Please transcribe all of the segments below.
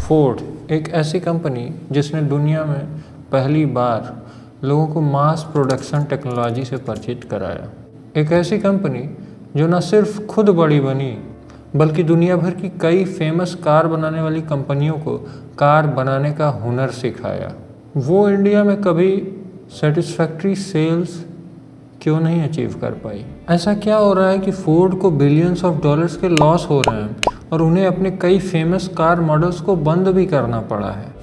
Ford एक ऐसी company जिसने दुनिया में पहली बार लोगों को मास प्रोडक्शन टेक्नोलॉजी से परिचित कराया। एक ऐसी कंपनी जो न सिर्फ खुद बड़ी बनी बल्कि दुनिया भर की कई फेमस कार बनाने वाली कंपनियों को कार बनाने का हुनर सिखाया। वो इंडिया में कभी सेटिस्फैक्ट्री सेल्स क्यों नहीं अचीव कर पाई? ऐसा क्या हो रहा है कि फोर्ड को बिलियंस ऑफ डॉलर्स के लॉस हो रहे हैं और उन्हें अपने कई फेमस कार मॉडल्स को बंद भी करना पड़ा है?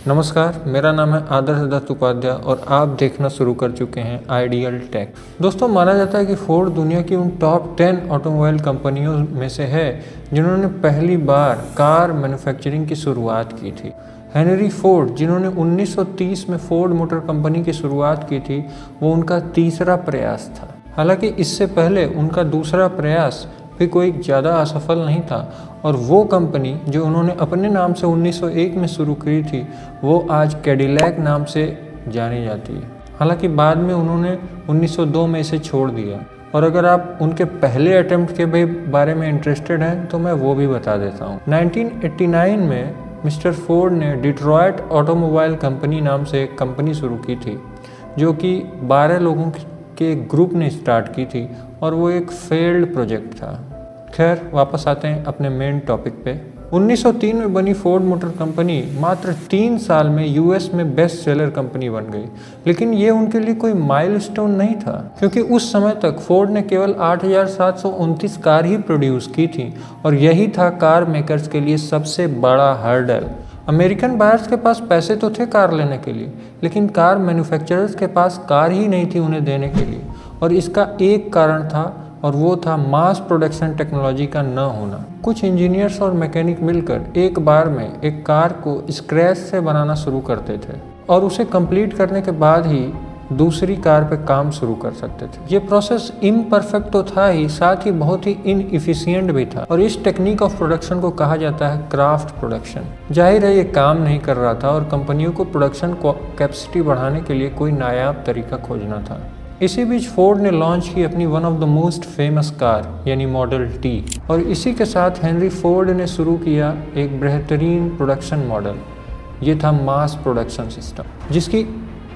नमस्कार, मेरा नाम है आदर्श दत्त उपाध्याय और आप देखना शुरू कर चुके हैं आइडियल टेक। दोस्तों, माना जाता है कि फोर्ड दुनिया की उन टॉप 10 ऑटोमोबाइल कंपनियों में से है जिन्होंने पहली बार कार मैन्युफैक्चरिंग की शुरुआत की थी। हेनरी फोर्ड, जिन्होंने 1930 में फोर्ड मोटर कंपनी की शुरुआत की थी, वो उनका तीसरा प्रयास था। हालांकि इससे पहले उनका दूसरा प्रयास भी कोई ज़्यादा असफल नहीं था और वो कंपनी जो उन्होंने अपने नाम से 1901 में शुरू की थी वो आज कैडिलैक नाम से जानी जाती है। हालांकि बाद में उन्होंने 1902 में इसे छोड़ दिया और अगर आप उनके पहले अटेम्प्ट के बारे में इंटरेस्टेड हैं तो मैं वो भी बता देता हूँ। 1989 में मिस्टर फोर्ड ने डिट्रॉयट ऑटोमोबाइल कंपनी नाम से एक कंपनी शुरू की थी जो कि 12 लोगों के ग्रुप ने स्टार्ट की थी और वो एक फेल्ड प्रोजेक्ट था। खैर, वापस आते हैं अपने मेन टॉपिक पे। 1903 में बनी फोर्ड मोटर कंपनी मात्र 3 साल में यूएस में बेस्ट सेलर कंपनी बन गई। लेकिन ये उनके लिए कोई माइलस्टोन नहीं था क्योंकि उस समय तक फोर्ड ने केवल 8,729 कार ही प्रोड्यूस की थी और यही था कार मेकर्स के लिए सबसे बड़ा हर्डल। अमेरिकन बायर्स के पास पैसे तो थे कार लेने के लिए, लेकिन कार मैन्युफैक्चरर्स के पास कार ही नहीं थी उन्हें देने के लिए। और इसका एक कारण था और वो था मास प्रोडक्शन टेक्नोलॉजी का न होना। कुछ इंजीनियर्स और मैकेनिक मिलकर एक बार में एक कार को स्क्रैच से बनाना शुरू करते थे और उसे कंप्लीट करने के बाद ही दूसरी कार पे काम शुरू कर सकते थे। ये प्रोसेस इम्परफेक्ट तो था ही, साथ ही बहुत ही इनएफिशिएंट भी था और इस टेक्निक ऑफ प्रोडक्शन को कहा जाता है क्राफ्ट प्रोडक्शन। जाहिर है ये काम नहीं कर रहा था और कंपनियों को प्रोडक्शन कैपेसिटी बढ़ाने के लिए कोई नायाब तरीका खोजना था। इसी बीच फोर्ड ने लॉन्च की अपनी one of the most famous car यानी मॉडल टी और इसी के साथ हेनरी फोर्ड ने शुरू किया एक बेहतरीन प्रोडक्शन मॉडल। ये था मास प्रोडक्शन सिस्टम जिसकी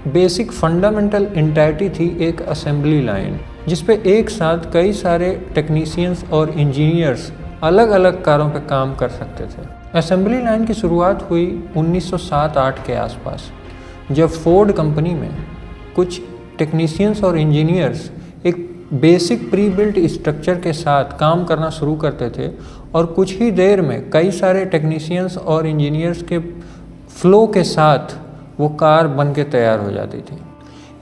बेसिक फंडामेंटल इंटाइटी थी एक असेंबली लाइन जिसपे एक साथ कई सारे टेक्नीशियंस और इंजीनियर्स अलग अलग कारों पे काम कर सकते थे। असेंबली लाइन की शुरुआत हुई 1907-8 के आसपास जब फोर्ड कंपनी में कुछ टेक्नीशियंस और इंजीनियर्स एक बेसिक प्री बिल्ट स्ट्रक्चर के साथ काम करना शुरू करते थे और कुछ ही देर में कई सारे टेक्नीशियंस और इंजीनियर्स के फ्लो के साथ वो कार बन के तैयार हो जाती थी।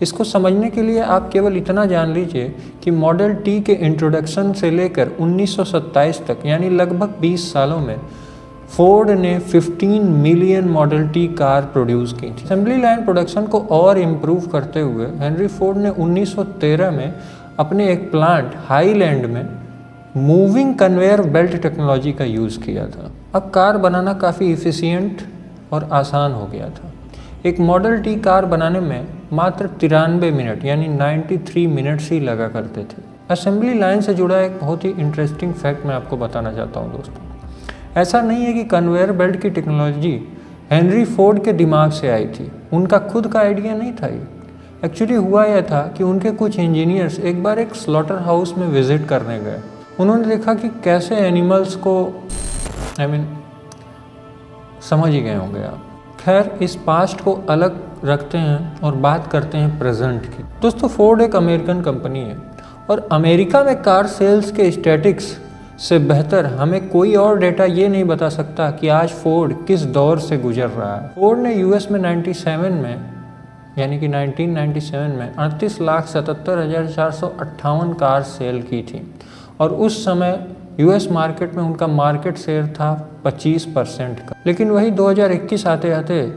इसको समझने के लिए आप केवल इतना जान लीजिए कि मॉडल टी के इंट्रोडक्शन से लेकर 1927 तक यानी लगभग 20 सालों में फोर्ड ने 15 million model T car produce की थी। असेंबली लाइन प्रोडक्शन को और इम्प्रूव करते हुए हेनरी फोर्ड ने 1913 में अपने एक प्लांट हाईलैंड में मूविंग कन्वेयर बेल्ट टेक्नोलॉजी का यूज़ किया था। अब कार बनाना काफ़ी इफ़िशियंट और आसान हो गया था। एक मॉडल टी कार बनाने में मात्र 93 मिनट यानी 93 मिनट्स ही लगा करते थे। असेंबली लाइन से जुड़ा एक बहुत ही इंटरेस्टिंग फैक्ट मैं आपको बताना चाहता हूँ दोस्तों। ऐसा नहीं है कि कन्वेयर बेल्ट की टेक्नोलॉजी हेनरी फोर्ड के दिमाग से आई थी, उनका खुद का आइडिया नहीं था ये। एक्चुअली हुआ यह था कि उनके कुछ इंजीनियर्स एक बार एक स्लॉटर हाउस में विजिट करने गए। उन्होंने देखा कि कैसे एनिमल्स को समझ ही गए होंगे आप। खैर, इस पास्ट को अलग रखते हैं और बात करते हैं प्रेजेंट की। दोस्तों, फोर्ड एक अमेरिकन कंपनी है और अमेरिका में कार सेल्स के स्टैटिक्स से बेहतर हमें कोई और डेटा ये नहीं बता सकता कि आज फोर्ड किस दौर से गुजर रहा है। फोर्ड ने यूएस में 1997 में 38,77,458 कार सेल की थी और उस समय यूएस मार्केट में उनका मार्केट शेयर था 25% का। लेकिन वही 2021 आते आते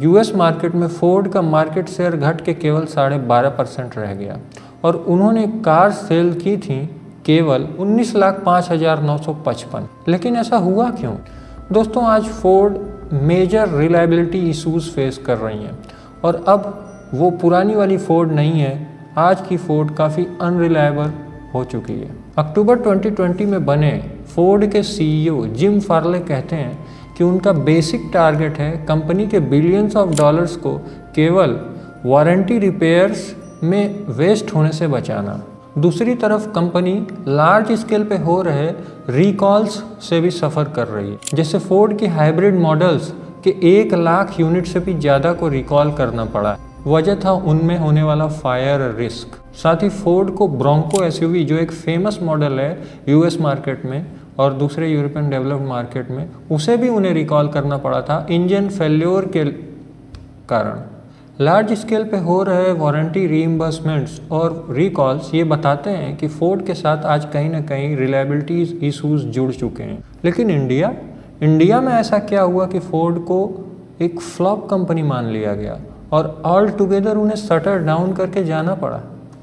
यूएस मार्केट में फोर्ड का मार्केट शेयर घट के केवल 12.5% रह गया और उन्होंने कार सेल की थी केवल 19,05,955। लेकिन ऐसा हुआ क्यों? दोस्तों, आज Ford major reliability issues face कर रही हैं और अब वो पुरानी वाली फोर्ड नहीं है। आज की फोर्ड काफ़ी अनरिलायबल हो चुकी है। अक्टूबर 2020 में बने फोर्ड के सीईओ जिम फार्ले कहते हैं कि उनका बेसिक टारगेट है कंपनी के बिलियंस ऑफ डॉलर्स को केवल वारंटी रिपेयर्स में वेस्ट होने से बचाना। दूसरी तरफ कंपनी लार्ज स्केल पे हो रहे रिकॉल्स से भी सफ़र कर रही है, जैसे फोर्ड की हाइब्रिड मॉडल्स के 1 लाख यूनिट से भी ज़्यादा को रिकॉल करना पड़ा। वजह था उनमें होने वाला फायर रिस्क। साथ ही फोर्ड को ब्रोंको एसयूवी, जो एक फेमस मॉडल है यूएस मार्केट में और दूसरे यूरोपियन डेवलप्ड मार्केट में, उसे भी उन्हें रिकॉल करना पड़ा था इंजन फेल्योर के कारण। लार्ज स्केल पे हो रहे वारंटी रीइंबर्समेंट्स और रिकॉल्स ये बताते हैं कि फोर्ड के साथ आज कहीं ना कहीं रिलायबिलिटी इशूज़ जुड़ चुके हैं। लेकिन इंडिया में ऐसा क्या हुआ कि फोर्ड को एक फ्लॉप कंपनी मान लिया गया और ऑल टुगेदर उन्हें शटर डाउन करके जाना पड़ा?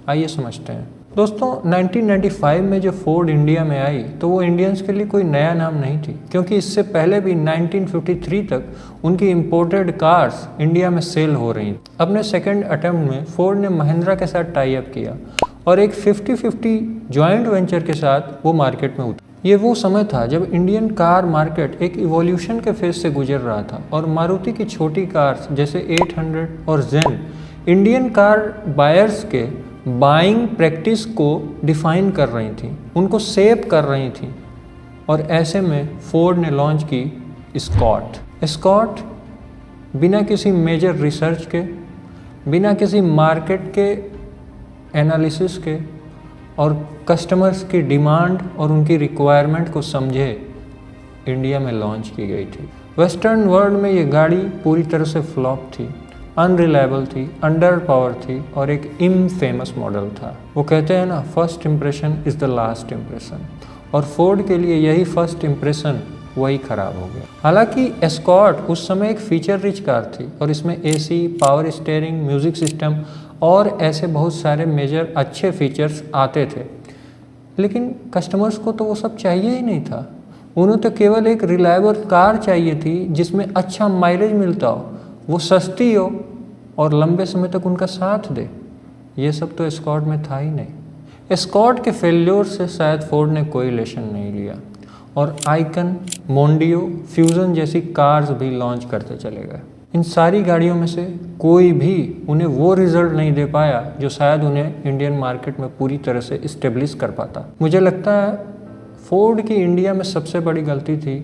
आइए समझते हैं। दोस्तों, 1995 में जब फोर्ड इंडिया में आई तो वो इंडियंस के लिए कोई नया नाम नहीं थी, क्योंकि इससे पहले भी 1953 तक उनकी इंपोर्टेड कार्स इंडिया में सेल हो रही थी। अपने सेकंड अटेम्प्ट में फोर्ड ने महिंद्रा के साथ टाई अप किया और एक 50-50 जॉइंट वेंचर के साथ वो मार्केट में उतरा। ये वो समय था जब इंडियन कार मार्केट एक इवोल्यूशन के फेज से गुजर रहा था और मारुति की छोटी कार्स जैसे 800 और जेन इंडियन कार बायर्स के बाइंग प्रैक्टिस को डिफाइन कर रही थी, उनको सेव कर रही थी। और ऐसे में फोर्ड ने लॉन्च की स्कॉट बिना किसी मेजर रिसर्च के, बिना किसी मार्केट के एनालिसिस के और कस्टमर्स की डिमांड और उनकी रिक्वायरमेंट को समझे इंडिया में लॉन्च की गई थी। वेस्टर्न वर्ल्ड में ये गाड़ी पूरी तरह से फ्लॉप थी, अनरिलायबल थी, अंडर पावर थी और एक इनफेमस मॉडल था। वो कहते हैं ना, first impression is the last impression, और फोर्ड के लिए यही फर्स्ट इम्प्रेशन वही ख़राब हो गया। हालांकि एस्कॉर्ट उस समय एक फीचर रिच कार थी और इसमें AC, power steering, music system और ऐसे बहुत सारे मेजर अच्छे फीचर्स आते थे, लेकिन कस्टमर्स को तो वो सब चाहिए ही नहीं था। उन्हें तो केवल एक रिलायबल कार चाहिए थी जिसमें अच्छा माइलेज मिलता हो, वो सस्ती हो और लंबे समय तक उनका साथ दे। ये सब तो एस्कॉर्ट में था ही नहीं। एस्कॉर्ट के फेल्योर से शायद फोर्ड ने कोई लेसन नहीं लिया और आइकन, मोंडियो, फ्यूजन जैसी कार्स भी लॉन्च करते चले गए। इन सारी गाड़ियों में से कोई भी उन्हें वो रिजल्ट नहीं दे पाया जो शायद उन्हें इंडियन मार्केट में पूरी तरह से इस्टेब्लिश कर पाता। मुझे लगता है फोर्ड की इंडिया में सबसे बड़ी गलती थी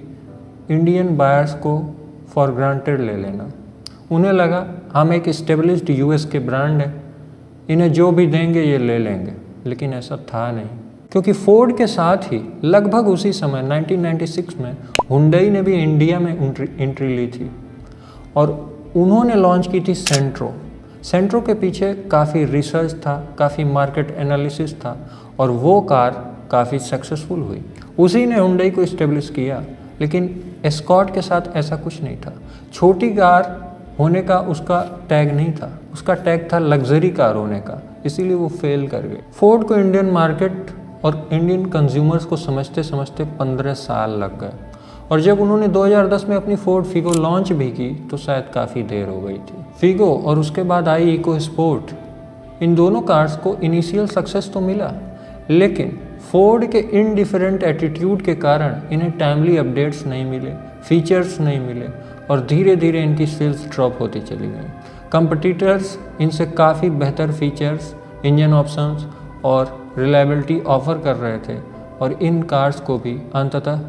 इंडियन बायर्स को फॉर ग्रांटेड ले लेना। उन्हें लगा हम एक इस्टेब्लिश्ड यूएस के ब्रांड हैं, इन्हें जो भी देंगे ये ले लेंगे, लेकिन ऐसा था नहीं। क्योंकि फोर्ड के साथ ही लगभग उसी समय 1996 में हुंडई ने भी इंडिया में एंट्री ली थी और उन्होंने लॉन्च की थी सेंट्रो के पीछे काफ़ी रिसर्च था, काफ़ी मार्केट एनालिसिस था और वो कार काफ़ी सक्सेसफुल हुई। उसी ने हुंडई को इस्टेब्लिश किया। लेकिन एस्कॉर्ट के साथ ऐसा कुछ नहीं था। छोटी कार होने का उसका टैग नहीं था, उसका टैग था लग्जरी कार होने का, इसीलिए वो फेल कर गए। फोर्ड को इंडियन मार्केट और इंडियन कंज्यूमर्स को समझते समझते 15 साल लग गए और जब उन्होंने 2010 में अपनी फोर्ड फिगो लॉन्च भी की तो शायद काफ़ी देर हो गई थी। फिगो और उसके बाद आई इको स्पोर्ट, इन दोनों कार्स को इनिशियल सक्सेस तो मिला, लेकिन फोर्ड के इनडिफरेंट एटीट्यूड के कारण इन्हें टाइमली अपडेट्स नहीं मिले, फीचर्स नहीं मिले और धीरे धीरे इनकी सेल्स ड्रॉप होती चली गई। कंपटीटर्स इनसे काफ़ी बेहतर फीचर्स, इंजन ऑप्शंस और रिलायबिलिटी ऑफर कर रहे थे और इन कार्स को भी अंततः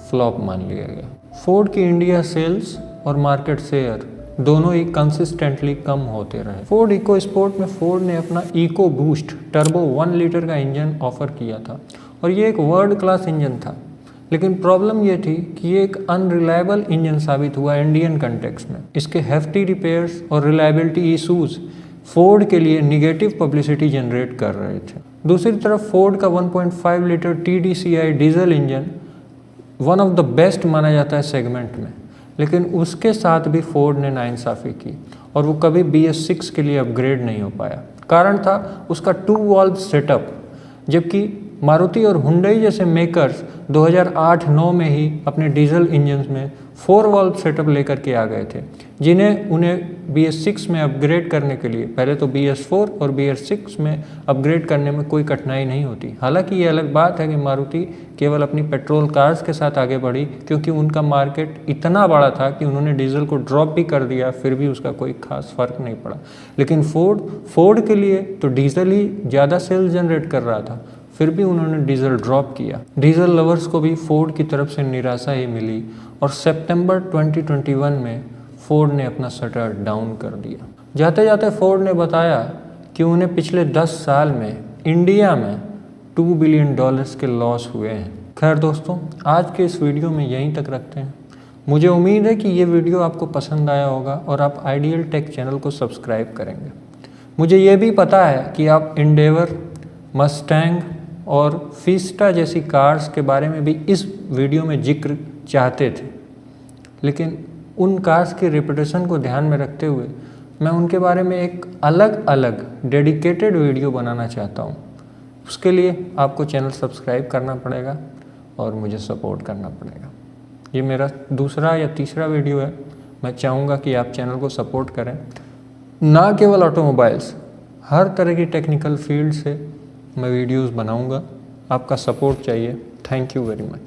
फ्लॉप मान लिया गया। फोर्ड की इंडिया सेल्स और मार्केट शेयर दोनों ही कंसिस्टेंटली कम होते रहे। फोर्ड इको स्पोर्ट में फोर्ड ने अपना इको बूस्ट टर्बो 1 लीटर का इंजन ऑफर किया था और ये एक वर्ल्ड क्लास इंजन था, लेकिन प्रॉब्लम ये थी कि ये एक अनरिलायबल इंजन साबित हुआ इंडियन कंटेक्स्ट में। इसके हेफ्टी रिपेयर्स और रिलायबिलिटी इशूज़ फोर्ड के लिए निगेटिव पब्लिसिटी जनरेट कर रहे थे। दूसरी तरफ फोर्ड का 1.5 litre TDCI diesel engine one of the best माना जाता है सेगमेंट में, लेकिन उसके साथ भी फोर्ड ने नाइंसाफ़ी की और वो कभी BS6 के लिए अपग्रेड नहीं हो पाया। कारण था उसका 2 वाल्व सेटअप, जबकि मारुति और हुंडई जैसे मेकर्स 2008-9 में ही अपने डीजल इंजन्स में 4 वाल्व सेटअप लेकर के आ गए थे, जिन्हें उन्हें BS6 में अपग्रेड करने के लिए पहले तो BS4 और BS6 में अपग्रेड करने में कोई कठिनाई नहीं होती। हालांकि ये अलग बात है कि मारुति केवल अपनी पेट्रोल कार्स के साथ आगे बढ़ी, क्योंकि उनका मार्केट इतना बड़ा था कि उन्होंने डीजल को ड्रॉप भी कर दिया, फिर भी उसका कोई खास फर्क नहीं पड़ा। लेकिन फोर्ड के लिए तो डीजल ही ज़्यादा सेल्स जनरेट कर रहा था, फिर भी उन्होंने डीजल ड्रॉप किया। डीजल लवर्स को भी फोर्ड की तरफ से निराशा ही मिली और सितंबर 2021 में फोर्ड ने अपना शटर डाउन कर दिया। जाते जाते फोर्ड ने बताया कि उन्हें पिछले 10 साल में इंडिया में $2 बिलियन के लॉस हुए हैं। खैर दोस्तों, आज के इस वीडियो में यहीं तक रखते हैं। मुझे उम्मीद है कि ये वीडियो आपको पसंद आया होगा और आप आइडियल टेक चैनल को सब्सक्राइब करेंगे। मुझे ये भी पता है कि आप एंडेवर, मस्टैंग और फिस्टा जैसी कार्स के बारे में भी इस वीडियो में जिक्र चाहते थे, लेकिन उन कार्स की रेपुटेशन को ध्यान में रखते हुए मैं उनके बारे में एक अलग डेडिकेटेड वीडियो बनाना चाहता हूँ। उसके लिए आपको चैनल सब्सक्राइब करना पड़ेगा और मुझे सपोर्ट करना पड़ेगा। ये मेरा दूसरा या तीसरा वीडियो है। मैं चाहूँगा कि आप चैनल को सपोर्ट करें, ना केवल ऑटोमोबाइल्स, हर तरह की टेक्निकल फील्ड से मैं वीडियोस बनाऊंगा। आपका सपोर्ट चाहिए। Thank you very much.